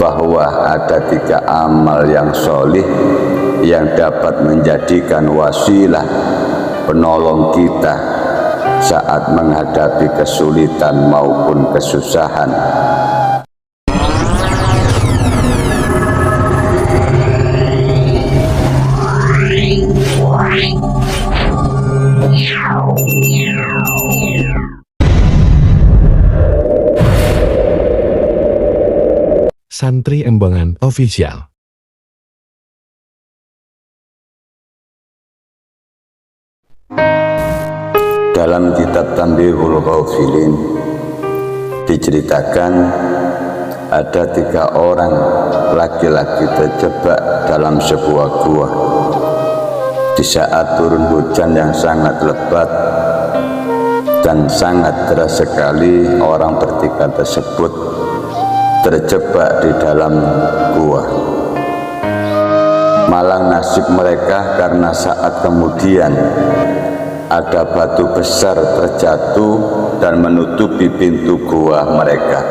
bahwa ada 3 amal yang solih yang dapat menjadikan wasilah penolong kita saat menghadapi kesulitan maupun kesusahan. Santri Embangan Official. Dalam kitab Tanbihul Ghafilin diceritakan ada 3 orang laki-laki terjebak dalam sebuah gua di saat turun hujan yang sangat lebat dan sangat deras sekali. Orang bertiga tersebut terjebak di dalam gua. Malang nasib mereka karena saat kemudian ada batu besar terjatuh dan menutupi pintu gua mereka,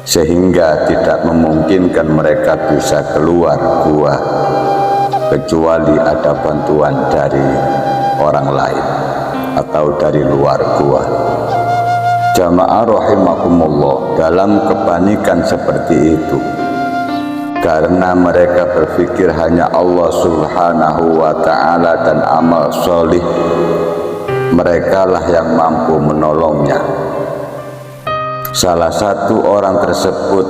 sehingga tidak memungkinkan mereka bisa keluar gua kecuali ada bantuan dari orang lain atau dari luar gua. Jamaah rahimakumullah, dalam kepanikan seperti itu, karena mereka berpikir hanya Allah subhanahu wa ta'ala dan amal solih merekalah yang mampu menolongnya. Salah satu orang tersebut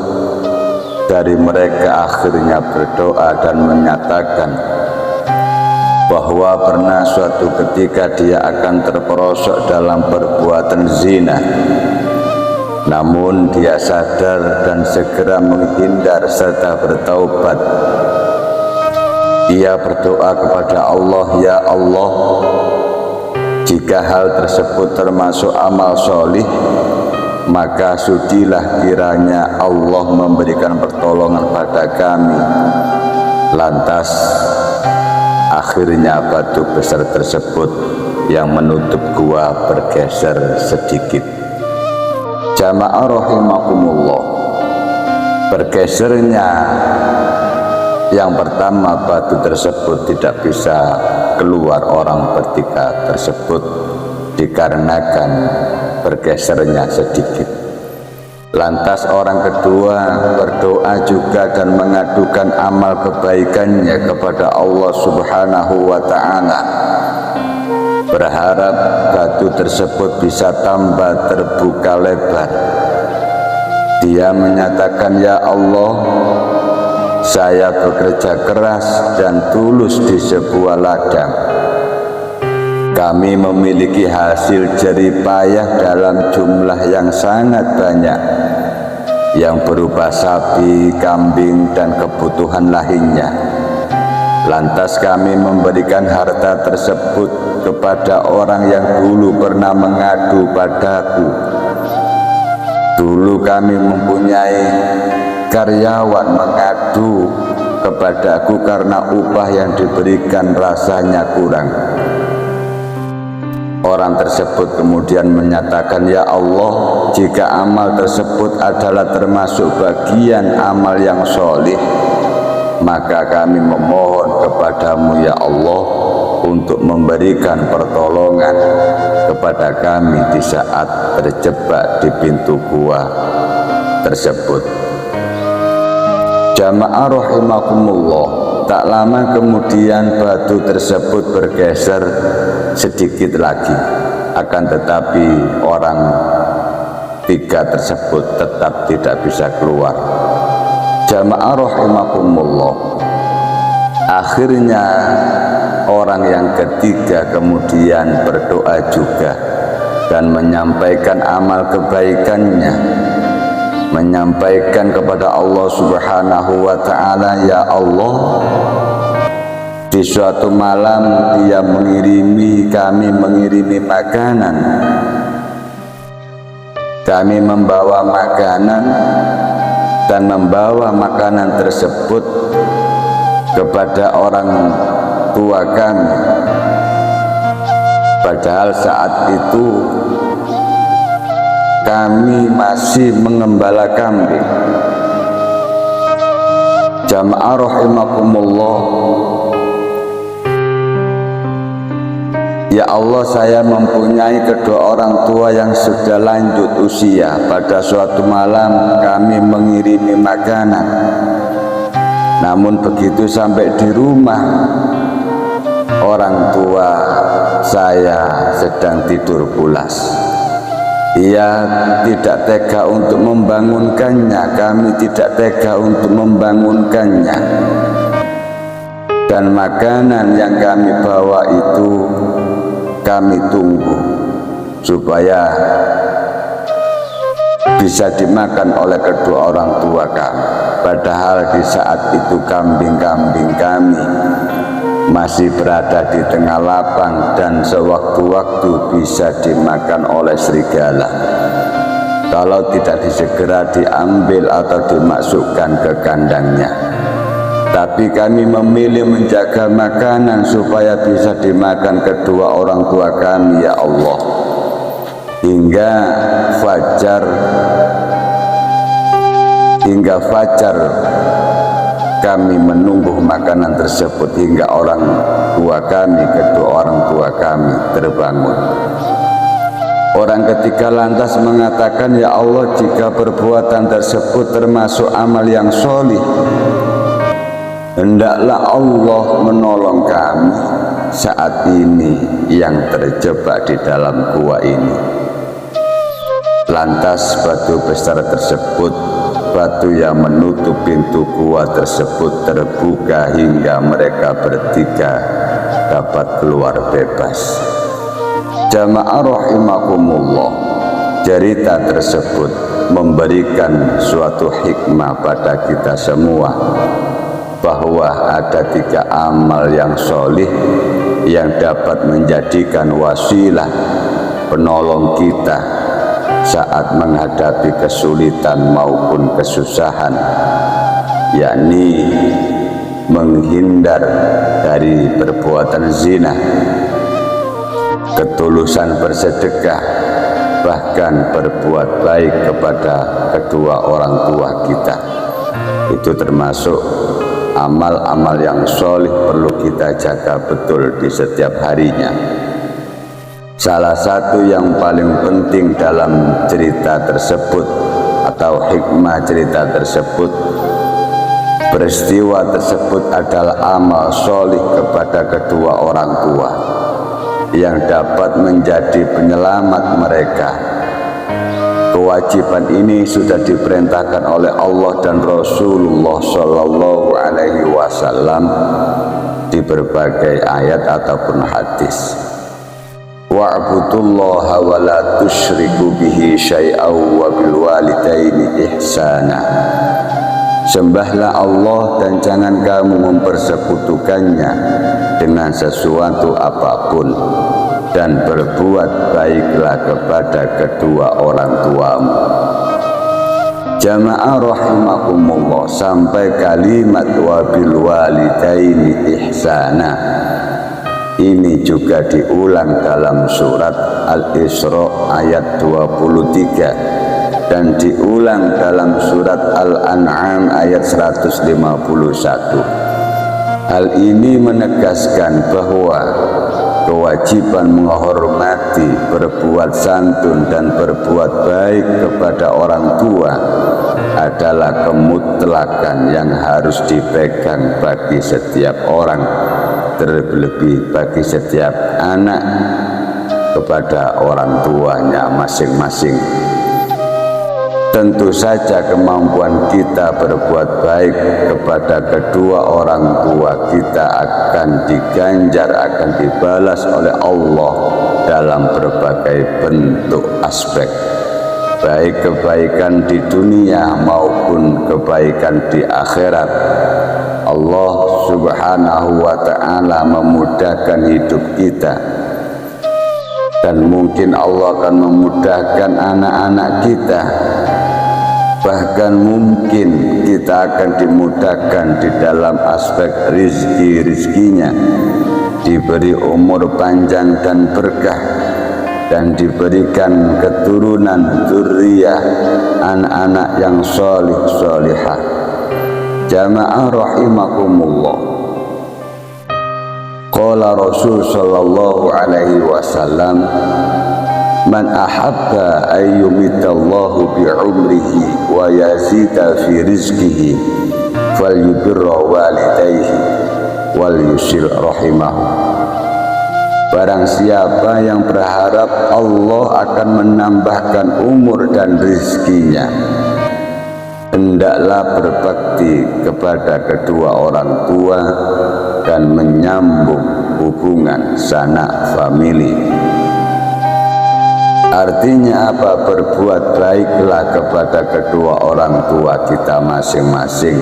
dari mereka akhirnya berdoa dan menyatakan bahwa pernah suatu ketika dia akan terperosok dalam perbuatan zina, namun dia sadar dan segera menghindar serta bertaubat. Ia berdoa kepada Allah, "Ya Allah, jika hal tersebut termasuk amal solih, maka sudilah kiranya Allah memberikan pertolongan pada kami." Lantas akhirnya batu besar tersebut yang menutup gua bergeser sedikit. Jamaah rahimakumullah, bergesernya yang pertama, batu tersebut tidak bisa keluar orang bertiga tersebut dikarenakan bergesernya sedikit. Lantas orang kedua berdoa juga dan mengadukan amal kebaikannya kepada Allah subhanahu wa ta'ala, berharap batu tersebut bisa tambah terbuka lebar. Dia menyatakan, "Ya Allah, saya bekerja keras dan tulus di sebuah ladang. Kami memiliki hasil jerih payah dalam jumlah yang sangat banyak, yang berupa sapi, kambing, dan kebutuhan lainnya. Lantas kami memberikan harta tersebut kepada orang yang dulu pernah mengadu padaku. Dulu kami mempunyai karyawan mengadu kepadaku karena upah yang diberikan rasanya kurang." Orang tersebut kemudian menyatakan, "Ya Allah, jika amal tersebut adalah termasuk bagian amal yang solih, maka kami memohon kepadamu ya Allah untuk memberikan pertolongan kepada kami di saat terjebak di pintu gua tersebut." Jamaah rahimakumullah, tak lama kemudian batu tersebut bergeser sedikit lagi, akan tetapi orang 3 tersebut tetap tidak bisa keluar. Jamaah rahimakumullah, akhirnya orang yang ketiga kemudian berdoa juga dan menyampaikan amal kebaikannya, menyampaikan kepada Allah subhanahu wa ta'ala, "Ya Allah, di suatu malam dia kami mengirimi makanan. Kami membawa makanan dan membawa makanan tersebut kepada orang tua kami. Padahal saat itu kami masih mengembala kambing. Jamaah rahimakumullah. Ya Allah, saya mempunyai kedua orang tua yang sudah lanjut usia. Pada suatu malam kami mengirimi makanan, namun begitu sampai di rumah, orang tua saya sedang tidur pulas. Ia tidak tega untuk membangunkannya, kami tidak tega untuk membangunkannya. Dan makanan yang kami bawa itu kami tunggu supaya bisa dimakan oleh kedua orang tua kami. Padahal di saat itu kambing-kambing kami masih berada di tengah lapang dan sewaktu-waktu bisa dimakan oleh serigala kalau tidak disegera diambil atau dimasukkan ke kandangnya. Tapi kami memilih menjaga makanan supaya bisa dimakan kedua orang tua kami, ya Allah. Hingga fajar kami menunggu makanan tersebut hingga orang tua kami, kedua orang tua kami terbangun. Orang ketiga lantas mengatakan, ya Allah, jika perbuatan tersebut termasuk amal yang sholih, hendaklah Allah menolong kami saat ini yang terjebak di dalam gua ini. Lantas batu besar tersebut, batu yang menutup pintu gua tersebut terbuka hingga mereka bertiga dapat keluar bebas. Jamaah rahimakumullah, cerita tersebut memberikan suatu hikmah pada kita semua, bahwa ada 3 amal yang sholih yang dapat menjadikan wasilah penolong kita saat menghadapi kesulitan maupun kesusahan, yakni menghindar dari perbuatan zina, ketulusan bersedekah, bahkan berbuat baik kepada kedua orang tua kita. Itu termasuk amal-amal yang sholih perlu kita jaga betul di setiap harinya. Salah satu yang paling penting dalam cerita tersebut atau hikmah cerita tersebut, peristiwa tersebut adalah amal sholih kepada kedua orang tua yang dapat menjadi penyelamat mereka. Kewajiban ini sudah diperintahkan oleh Allah dan Rasulullah Shallallahu Alaihi Wasallam di berbagai ayat ataupun hadis. Wa'budullaha wa la tusyriku bihi syai'aw wa bil walidaini ihsana. Sembahlah Allah dan jangan kamu mempersekutukannya dengan sesuatu apapun, dan berbuat baiklah kepada kedua orang tuamu. Jamaah rahimakumullah, sampai kalimat wa bil walidaini ihsana ini juga diulang dalam surat Al-Isra ayat 23 dan diulang dalam surat Al-An'am ayat 151. Hal ini menegaskan bahwa kewajiban menghormati, berbuat santun dan berbuat baik kepada orang tua adalah kemutlakan yang harus dipegang bagi setiap orang, terlebih bagi setiap anak kepada orang tuanya masing-masing. Tentu saja kemampuan kita berbuat baik kepada kedua orang tua kita akan diganjar, akan dibalas oleh Allah dalam berbagai bentuk aspek, baik kebaikan di dunia maupun kebaikan di akhirat. Allah Subhanahu wa ta'ala memudahkan hidup kita, dan mungkin Allah akan memudahkan anak-anak kita, bahkan mungkin kita akan dimudahkan di dalam aspek rizkinya, diberi umur panjang dan berkah, dan diberikan keturunan dzurriyyah, anak-anak yang sholih sholihah. Jamaah rahimakumullah. Qala Rasul sallallahu alaihi wasallam, man ahabba ayyumitallahu bi'umrihi wa yazida fi rizqihi falyubirra walidayhi wal yusil rahimahu. Barang siapa yang berharap Allah akan menambahkan umur dan rizkinya, hendaklah berbakti kepada kedua orang tua dan menyambung hubungan sanak famili. Artinya apa? Berbuat baiklah kepada kedua orang tua kita masing-masing,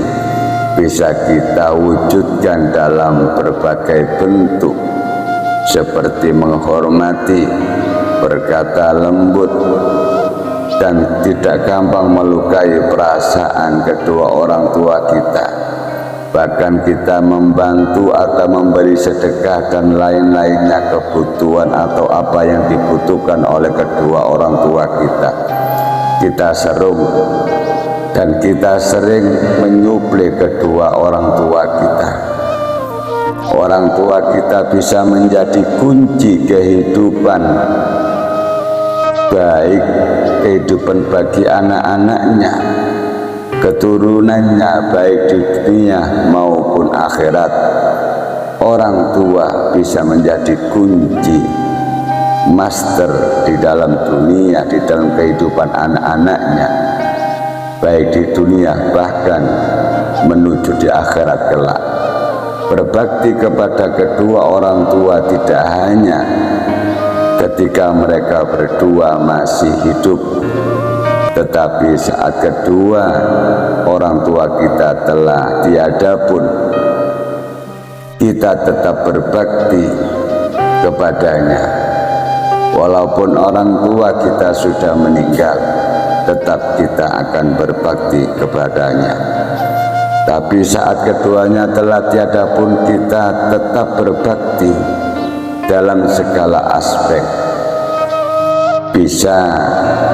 bisa kita wujudkan dalam berbagai bentuk, seperti menghormati, berkata lembut, dan tidak gampang melukai perasaan kedua orang tua kita. Bahkan kita membantu atau memberi sedekah dan lain-lainnya, kebutuhan atau apa yang dibutuhkan oleh kedua orang tua kita. Kita serung dan kita sering menyuplai kedua orang tua kita. Orang tua kita bisa menjadi kunci kehidupan, baik kehidupan bagi anak-anaknya, keturunannya, baik di dunia maupun akhirat. Orang tua bisa menjadi kunci master di dalam dunia, di dalam kehidupan anak-anaknya, baik di dunia bahkan menuju di akhirat kelak. Berbakti kepada kedua orang tua tidak hanya ketika mereka berdua masih hidup, tetapi saat kedua orang tua kita telah tiada pun, kita tetap berbakti kepadanya. Walaupun orang tua kita sudah meninggal, tetap kita akan berbakti kepadanya. Tapi saat keduanya telah tiada pun, kita tetap berbakti dalam segala aspek. Bisa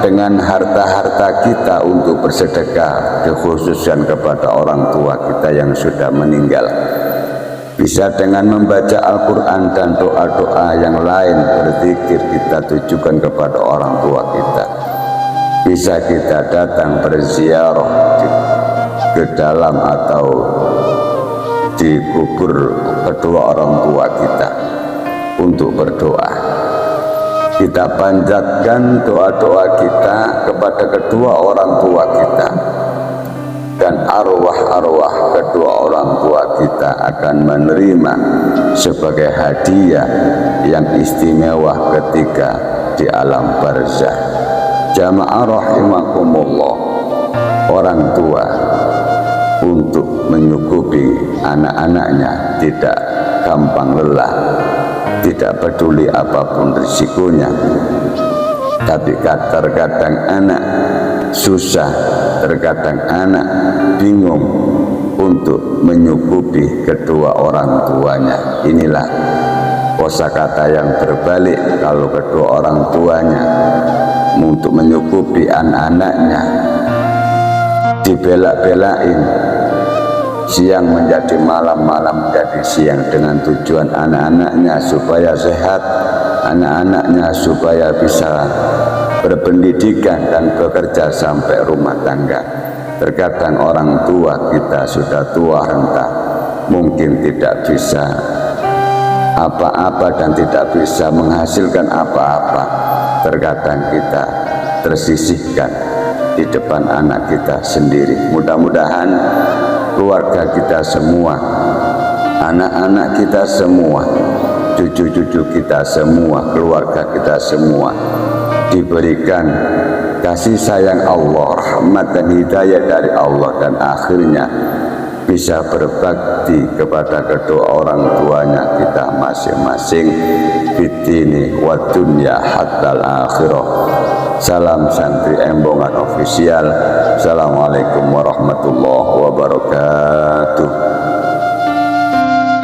dengan harta-harta kita untuk bersedekah, khususnya kepada orang tua kita yang sudah meninggal. Bisa dengan membaca Al-Quran dan doa-doa yang lain, berzikir kita tujukan kepada orang tua kita. Bisa kita datang berziarah ke dalam atau di kubur kedua orang tua kita untuk berdoa. Kita panjatkan doa-doa kita kepada kedua orang tua kita, dan arwah-arwah kedua orang tua kita akan menerima sebagai hadiah yang istimewa ketika di alam barzah. Jamaah rahimakumullah, orang tua untuk menyukupi anak-anaknya tidak gampang lelah, tidak peduli apapun risikonya. Tapi terkadang anak susah, terkadang anak bingung untuk menyukupi kedua orang tuanya. Inilah kosakata yang berbalik. Kalau kedua orang tuanya untuk menyukupi anak-anaknya dibelak-belain, siang menjadi malam, malam menjadi siang, dengan tujuan anak-anaknya supaya sehat, anak-anaknya supaya bisa berpendidikan dan bekerja sampai rumah tangga. Terkadang orang tua kita sudah tua renta, mungkin tidak bisa apa-apa dan tidak bisa menghasilkan apa-apa. Terkadang kita tersisihkan di depan anak kita sendiri. Mudah-mudahan keluarga kita semua, anak-anak kita semua, cucu-cucu kita semua, keluarga kita semua diberikan kasih sayang Allah, rahmat dan hidayah dari Allah, dan akhirnya bisa berbakti kepada kedua orang tuanya kita masing-masing fitini wa dunya hatta akhirah. Salam Santri Embongan Official. Assalamualaikum warahmatullahi wabarakatuh.